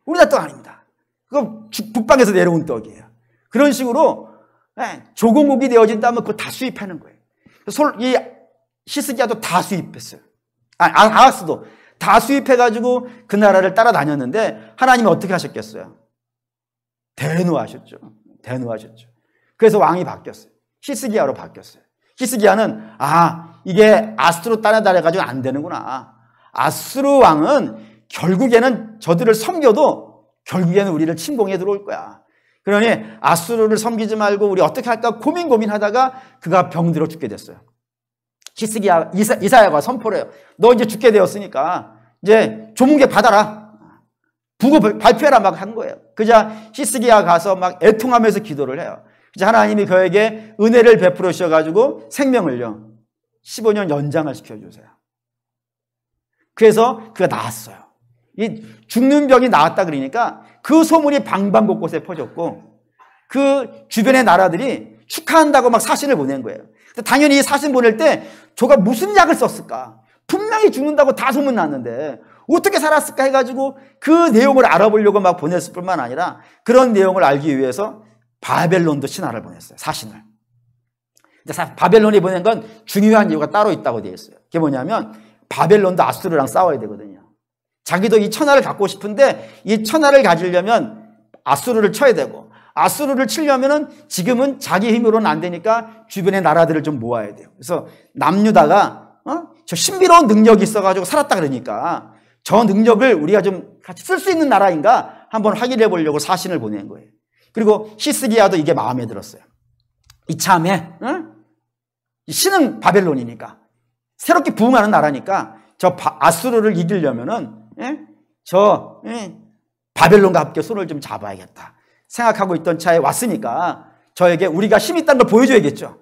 우리나라 떡 아닙니다. 그거 북방에서 내려온 떡이에요. 그런 식으로 조공국이 되어진다면 그거 다 수입하는 거예요. 이 히스기야도 다 수입했어요. 아하스도 다 수입해가지고 그 나라를 따라다녔는데 하나님은 어떻게 하셨겠어요? 대노하셨죠. 대노하셨죠. 그래서 왕이 바뀌었어요. 히스기야로 바뀌었어요. 히스기야는 이게 아수르 따라다녀가지고 안 되는구나. 아수르 왕은 결국에는 저들을 섬겨도 결국에는 우리를 침공해 들어올 거야. 그러니 아수르를 섬기지 말고 우리 어떻게 할까 고민하다가 그가 병들어 죽게 됐어요. 히스기야 이사야가 선포를 해요. 너 이제 죽게 되었으니까 이제 조문계 받아라. 부고 발표해라 막 한 거예요. 그자 히스기야 가서 막 애통하면서 기도를 해요. 그래서 하나님이 그에게 은혜를 베풀어 주셔가지고 생명을요 15년 연장을 시켜주세요. 그래서 그가 나았어요. 이 죽는 병이 나았다 그러니까 그 소문이 방방곳곳에 퍼졌고 그 주변의 나라들이 축하한다고 막 사신을 보낸 거예요. 당연히 이 사신 보낼 때 저가 무슨 약을 썼을까? 분명히 죽는다고 다 소문 났는데 어떻게 살았을까 해가지고 그 내용을 알아보려고 막 보냈을 뿐만 아니라 그런 내용을 알기 위해서 바벨론도 신하를 보냈어요. 사신을. 근데 바벨론이 보낸 건 중요한 이유가 따로 있다고 되어 있어요. 그게 뭐냐면 바벨론도 아수르랑 싸워야 되거든요. 자기도 이 천하를 갖고 싶은데 이 천하를 가지려면 아수르를 쳐야 되고 아수르를 치려면은 지금은 자기 힘으로는 안 되니까 주변의 나라들을 좀 모아야 돼요. 그래서 남유다가 저 신비로운 능력이 있어가지고 살았다 그러니까 저 능력을 우리가 좀 같이 쓸 수 있는 나라인가 한번 확인해 보려고 사신을 보낸 거예요. 그리고 히스기야도 이게 마음에 들었어요. 이참에 신은 바벨론이니까 새롭게 부흥하는 나라니까 저 아수르를 이기려면은 바벨론과 함께 손을 좀 잡아야겠다 생각하고 있던 차에 왔으니까 저에게 우리가 힘이 있다는 걸 보여줘야겠죠.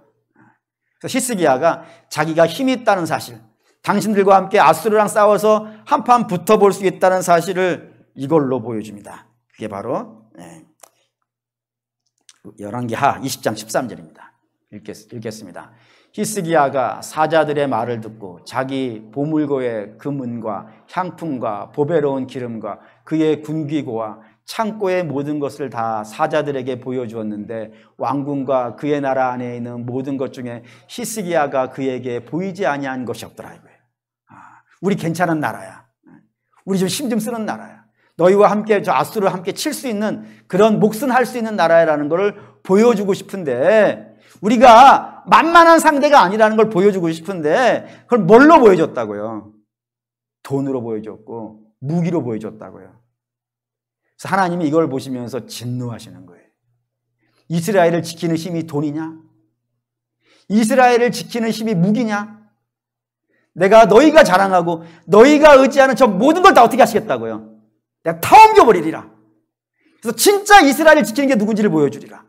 그래서 히스기야가 자기가 힘이 있다는 사실, 당신들과 함께 아수르랑 싸워서 한판 붙어볼 수 있다는 사실을 이걸로 보여줍니다. 그게 바로 열왕기하 20장 13절입니다. 읽겠습니다. 히스기야가 사자들의 말을 듣고 자기 보물고의 금은과 향품과 보배로운 기름과 그의 군기고와 창고의 모든 것을 다 사자들에게 보여주었는데 왕궁과 그의 나라 안에 있는 모든 것 중에 히스기야가 그에게 보이지 아니한 것이 없더라 이거예요. 우리 괜찮은 나라야. 우리 좀 힘 좀 쓰는 나라야. 너희와 함께 저 아수르를 함께 칠 수 있는 그런 몫은 할 수 있는 나라라는 걸 보여주고 싶은데 우리가 만만한 상대가 아니라는 걸 보여주고 싶은데 그걸 뭘로 보여줬다고요? 돈으로 보여줬고 무기로 보여줬다고요. 그래서 하나님이 이걸 보시면서 진노하시는 거예요. 이스라엘을 지키는 힘이 돈이냐? 이스라엘을 지키는 힘이 무기냐? 내가 너희가 자랑하고 너희가 의지하는 저 모든 걸 다 어떻게 하시겠다고요? 내가 다 옮겨버리리라. 그래서 진짜 이스라엘을 지키는 게 누군지를 보여주리라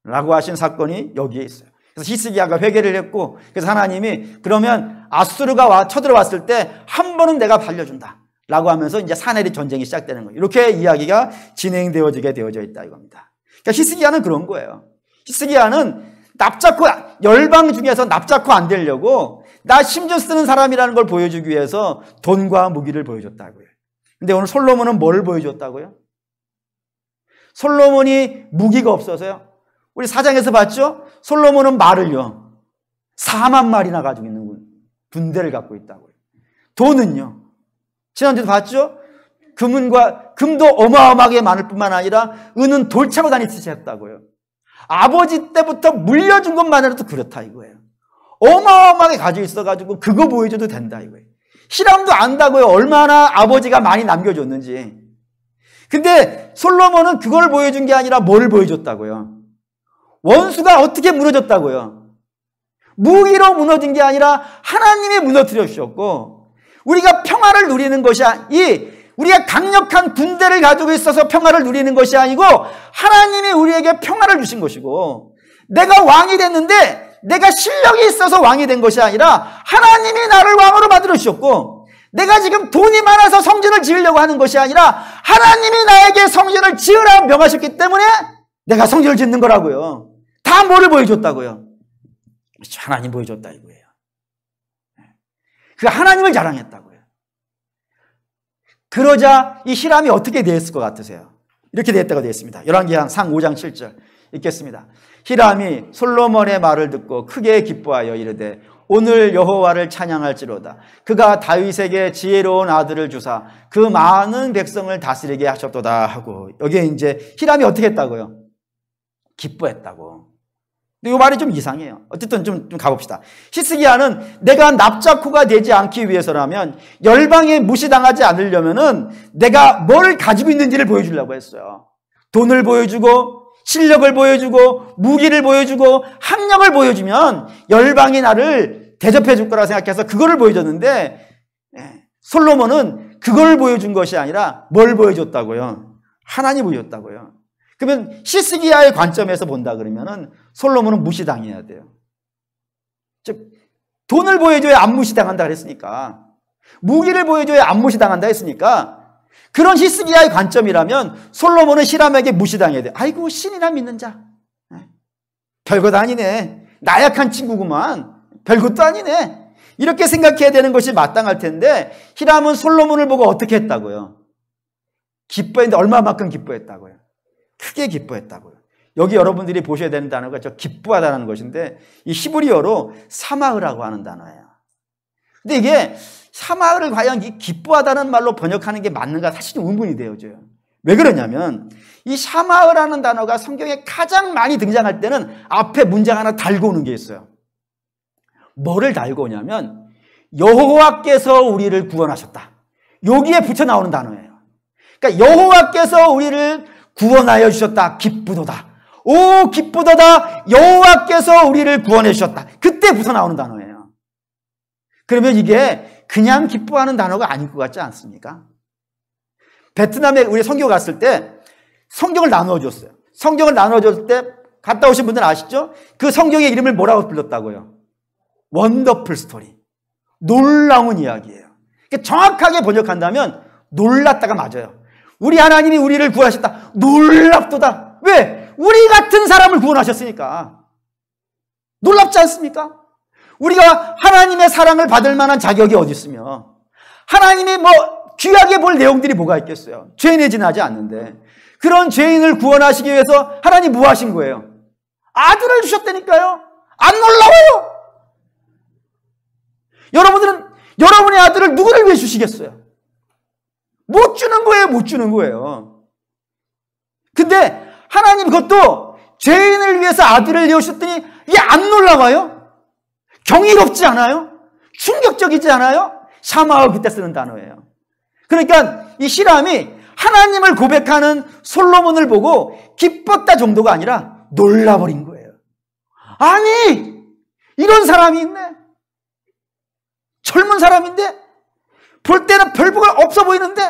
라고 하신 사건이 여기에 있어요. 그래서 히스기야가 회개를 했고 그래서 하나님이 그러면 아수르가 쳐들어왔을 때 한 번은 내가 살려준다 라고 하면서 이제 사내립 전쟁이 시작되는 거예요. 이렇게 이야기가 진행되어지게 되어져 있다 이겁니다. 그러니까 히스기야는 그런 거예요. 히스기야는 납작코 열방 중에서 납작코 안 되려고 나 힘 좀 쓰는 사람이라는 걸 보여주기 위해서 돈과 무기를 보여줬다고요. 근데 오늘 솔로몬은 뭘 보여줬다고요? 솔로몬이 무기가 없어서요. 우리 4장에서 봤죠? 솔로몬은 말을요 4만 마리나 가지고 있는 군대를 갖고 있다고요. 돈은요 지난주도 봤죠? 금도 어마어마하게 많을 뿐만 아니라 은은 돌차고 다니듯이 했다고요. 아버지 때부터 물려준 것만으로도 그렇다 이거예요. 어마어마하게 가지고 있어가지고 그거 보여줘도 된다 이거예요. 히람도 안다고요. 얼마나 아버지가 많이 남겨줬는지. 근데 솔로몬은 그걸 보여준 게 아니라 뭘 보여줬다고요? 원수가 어떻게 무너졌다고요? 무기로 무너진 게 아니라 하나님이 무너뜨려 주셨고 우리가 평화를 누리는 것이 우리가 강력한 군대를 가지고 있어서 평화를 누리는 것이 아니고 하나님이 우리에게 평화를 주신 것이고 내가 왕이 됐는데 내가 실력이 있어서 왕이 된 것이 아니라 하나님이 나를 왕으로 만들어 주셨고 내가 지금 돈이 많아서 성전을 지으려고 하는 것이 아니라 하나님이 나에게 성전을 지으라 명하셨기 때문에 내가 성전을 짓는 거라고요. 다 뭐를 보여줬다고요? 하나님 보여줬다 이거예요. 그 하나님을 자랑했다고요. 그러자 이 히람이 어떻게 되었을 것 같으세요? 이렇게 되었다고 되어 있습니다. 열왕기상 5장 7절 읽겠습니다. 히람이 솔로몬의 말을 듣고 크게 기뻐하여 이르되 오늘 여호와를 찬양할지로다. 그가 다윗에게 지혜로운 아들을 주사 그 많은 백성을 다스리게 하셨도다 하고 여기에 이제 히람이 어떻게 했다고요? 기뻐했다고. 근데 이 말이 좀 이상해요. 어쨌든 좀 가봅시다. 히스기야는 내가 납작코가 되지 않기 위해서라면 열방에 무시당하지 않으려면은 내가 뭘 가지고 있는지를 보여주려고 했어요. 돈을 보여주고 실력을 보여주고 무기를 보여주고 학력을 보여주면 열방이 나를 대접해 줄 거라 생각해서 그거를 보여줬는데 솔로몬은 그걸 보여준 것이 아니라 뭘 보여줬다고요? 하나님 보여줬다고요. 그러면 히스기야의 관점에서 본다 그러면은 솔로몬은 무시당해야 돼요. 즉 돈을 보여줘야 안 무시당한다 그랬으니까 무기를 보여줘야 안 무시당한다 했으니까 그런 히스기야의 관점이라면 솔로몬은 히람에게 무시당해야 돼. 아이고 신이라 믿는 자. 별것 아니네. 나약한 친구구만. 별것도 아니네. 이렇게 생각해야 되는 것이 마땅할 텐데 히람은 솔로몬을 보고 어떻게 했다고요? 기뻐했는데 얼마만큼 기뻐했다고요? 크게 기뻐했다고요. 여기 여러분들이 보셔야 되는 단어가 저 기뻐하다는 것인데 이 히브리어로 사마흐라고 하는 단어예요. 근데 이게 사마흐를 과연 이 기뻐하다는 말로 번역하는 게 맞는가 사실 좀 의문이 되어져요. 왜 그러냐면 이 사마흐라는 단어가 성경에 가장 많이 등장할 때는 앞에 문장 하나 달고 오는 게 있어요. 뭐를 달고 오냐면 여호와께서 우리를 구원하셨다. 여기에 붙여 나오는 단어예요. 그러니까 여호와께서 우리를 구원하여 주셨다. 기쁘도다. 오 기쁘도다. 여호와께서 우리를 구원해 주셨다. 그때 붙어 나오는 단어예요. 그러면 이게 그냥 기뻐하는 단어가 아닐 것 같지 않습니까? 베트남에 우리 선교 갔을 때 성경을 나누어 줬어요. 성경을 나누어 줬을 때 갔다 오신 분들 아시죠? 그 성경의 이름을 뭐라고 불렀다고요? 원더풀 스토리. 놀라운 이야기예요. 정확하게 번역한다면 놀랐다가 맞아요. 우리 하나님이 우리를 구하셨다. 놀랍도다. 왜? 우리 같은 사람을 구원하셨으니까. 놀랍지 않습니까? 우리가 하나님의 사랑을 받을 만한 자격이 어디 있으며 하나님이 뭐 귀하게 볼 내용들이 뭐가 있겠어요? 죄인에 지나지 않는데 그런 죄인을 구원하시기 위해서 하나님 뭐 하신 거예요? 아들을 주셨다니까요. 안 놀라워요? 여러분들은 여러분의 아들을 누구를 위해 주시겠어요? 못 주는 거예요. 못 주는 거예요. 근데 하나님 그것도 죄인을 위해서 아들을 내어주셨더니 이게 안 놀라워요? 경이롭지 않아요? 충격적이지 않아요? 샤마가 그때 쓰는 단어예요. 그러니까 이 히람이 하나님을 고백하는 솔로몬을 보고 기뻤다 정도가 아니라 놀라버린 거예요. 아니 이런 사람이 있네. 젊은 사람인데 볼 때는 별보가 없어 보이는데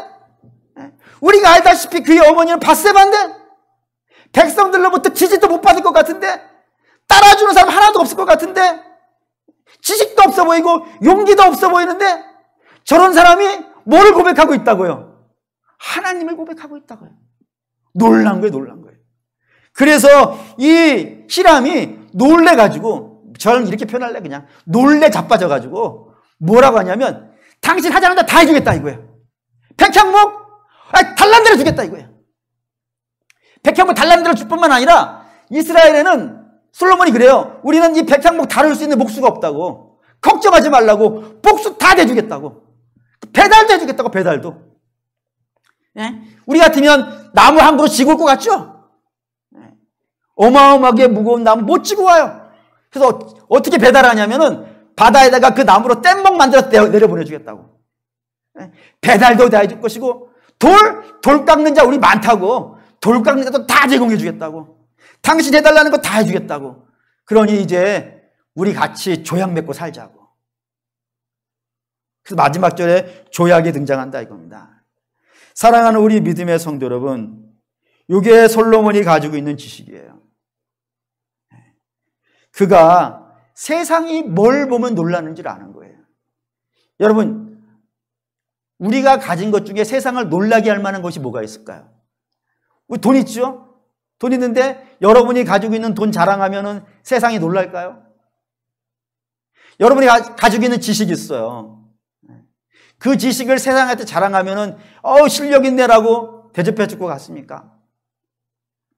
우리가 알다시피 그의 어머니는 밧세바인데 백성들로부터 지지도 못 받을 것 같은데 따라주는 사람 하나도 없을 것 같은데 지식도 없어 보이고 용기도 없어 보이는데 저런 사람이 뭐를 고백하고 있다고요? 하나님을 고백하고 있다고요. 놀란 거예요. 놀란 거예요. 그래서 이 히람이 놀래가지고 저는 이렇게 표현할래 그냥 놀래 자빠져가지고 뭐라고 하냐면 당신 하자는 데 다 해주겠다 이거예요. 백향목 달란트를 주겠다 이거예요. 백향목 달란트를 줄 뿐만 아니라 이스라엘에는 솔로몬이 그래요. 우리는 이 백향목 다룰 수 있는 목수가 없다고. 걱정하지 말라고. 복수 다 대주겠다고. 배달도 해주겠다고. 배달도. 예? 우리 같으면 나무 한 그루 지고 올 것 같죠? 예. 어마어마하게 무거운 나무 못 지고 와요. 그래서 어떻게 배달하냐면은 바다에다가 그 나무로 뗏목 만들어서 내려보내주겠다고. 예? 배달도 다 해줄 것이고 돌 깎는 자 우리 많다고. 돌 깎는 자도 다 제공해 주겠다고. 당신 해달라는 거 다 해주겠다고. 그러니 이제 우리 같이 조약 맺고 살자고. 그래서 마지막 절에 조약이 등장한다 이겁니다. 사랑하는 우리 믿음의 성도 여러분, 이게 솔로몬이 가지고 있는 지식이에요. 그가 세상이 뭘 보면 놀라는지를 아는 거예요. 여러분, 우리가 가진 것 중에 세상을 놀라게 할 만한 것이 뭐가 있을까요? 돈 있죠? 돈 있는데 여러분이 가지고 있는 돈 자랑하면은 세상이 놀랄까요? 여러분이 가지고 있는 지식이 있어요. 그 지식을 세상한테 자랑하면은 실력 있네라고 대접해 줄 것 같습니까?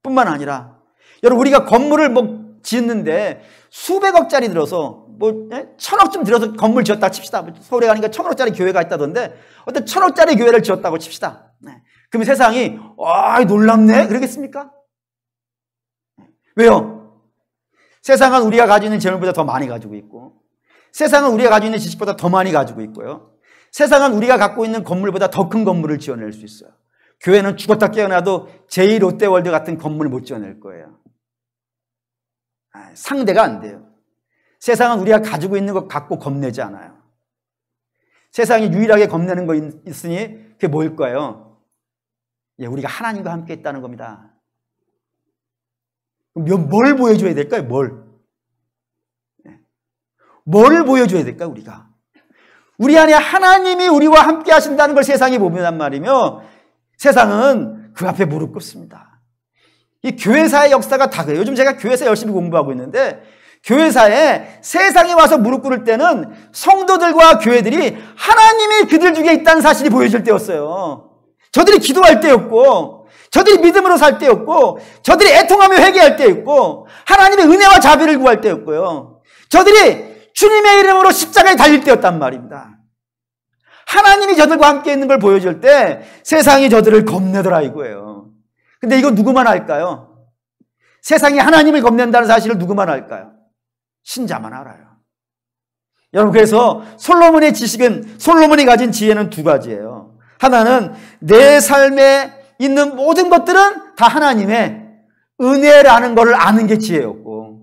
뿐만 아니라 여러분 우리가 건물을 뭐 짓는데 수백억짜리 들어서 뭐 1,000억쯤 들어서 건물 지었다 칩시다. 서울에 가니까 1,000억짜리 교회가 있다던데 어떤 1,000억짜리 교회를 지었다고 칩시다. 그러면 세상이 놀랍네 그러겠습니까? 왜요? 세상은 우리가 가지고 있는 재물보다 더 많이 가지고 있고 세상은 우리가 가지고 있는 지식보다 더 많이 가지고 있고요. 세상은 우리가 갖고 있는 건물보다 더 큰 건물을 지어낼 수 있어요. 교회는 죽었다 깨어나도 제2롯데월드 같은 건물을 못 지어낼 거예요. 상대가 안 돼요. 세상은 우리가 가지고 있는 것 갖고 겁내지 않아요. 세상이 유일하게 겁내는 거 있으니 그게 뭘까요? 우리가 하나님과 함께 있다는 겁니다. 그럼 뭘 보여줘야 될까요? 뭘 보여줘야 될까요? 우리가 우리 안에 하나님이 우리와 함께 하신다는 걸 세상이 보면 말이며 세상은 그 앞에 무릎 꿇습니다. 이 교회사의 역사가 다 그래요. 요즘 제가 교회사 열심히 공부하고 있는데 교회사에 세상에 와서 무릎 꿇을 때는 성도들과 교회들이 하나님이 그들 중에 있다는 사실이 보여질 때였어요. 저들이 기도할 때였고 저들이 믿음으로 살 때였고 저들이 애통하며 회개할 때였고 하나님의 은혜와 자비를 구할 때였고요. 저들이 주님의 이름으로 십자가에 달릴 때였단 말입니다. 하나님이 저들과 함께 있는 걸 보여줄 때 세상이 저들을 겁내더라 이거예요. 근데 이거 누구만 알까요? 세상이 하나님을 겁낸다는 사실을 누구만 알까요? 신자만 알아요. 여러분 그래서 솔로몬의 지식은 솔로몬이 가진 지혜는 두 가지예요. 하나는 내 삶에 있는 모든 것들은 다 하나님의 은혜라는 것을 아는 게 지혜였고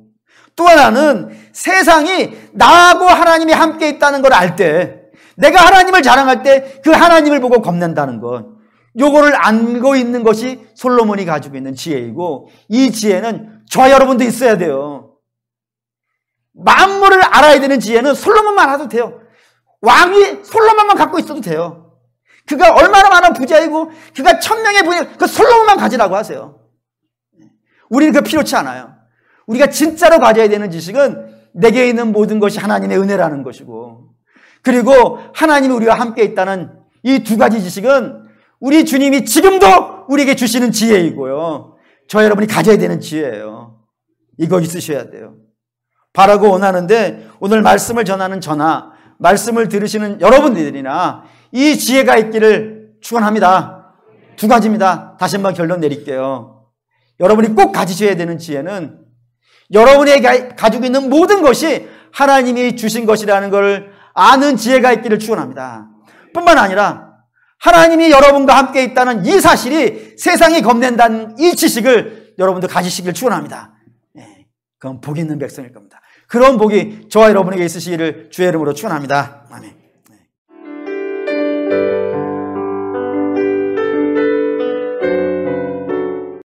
또 하나는 세상이 나하고 하나님이 함께 있다는 걸 알 때 내가 하나님을 자랑할 때 그 하나님을 보고 겁낸다는 것 요거를 알고 있는 것이 솔로몬이 가지고 있는 지혜이고 이 지혜는 저와 여러분도 있어야 돼요. 만물을 알아야 되는 지혜는 솔로몬만 알아도 돼요. 왕이 솔로몬만 갖고 있어도 돼요. 그가 얼마나 많은 부자이고 그가 1,000명의 부자 그 솔로몬만 가지라고 하세요. 우리는 그 필요치 않아요. 우리가 진짜로 가져야 되는 지식은 내게 있는 모든 것이 하나님의 은혜라는 것이고, 그리고 하나님이 우리와 함께 있다는 이 두 가지 지식은 우리 주님이 지금도 우리에게 주시는 지혜이고요, 저 여러분이 가져야 되는 지혜예요. 이거 있으셔야 돼요. 바라고 원하는데 오늘 말씀을 전하는 저나 말씀을 들으시는 여러분들이나 이 지혜가 있기를 축원합니다. 두 가지입니다. 다시 한번 결론 내릴게요. 여러분이 꼭 가지셔야 되는 지혜는 여러분이 가지고 있는 모든 것이 하나님이 주신 것이라는 걸 아는 지혜가 있기를 축원합니다. 뿐만 아니라 하나님이 여러분과 함께 있다는 이 사실이 세상이 겁낸다는 이 지식을 여러분도 가지시길 축원합니다. 그건 복 있는 백성일 겁니다. 그런 복이 저와 여러분에게 있으시기를 주의 이름으로 축원합니다. 아멘.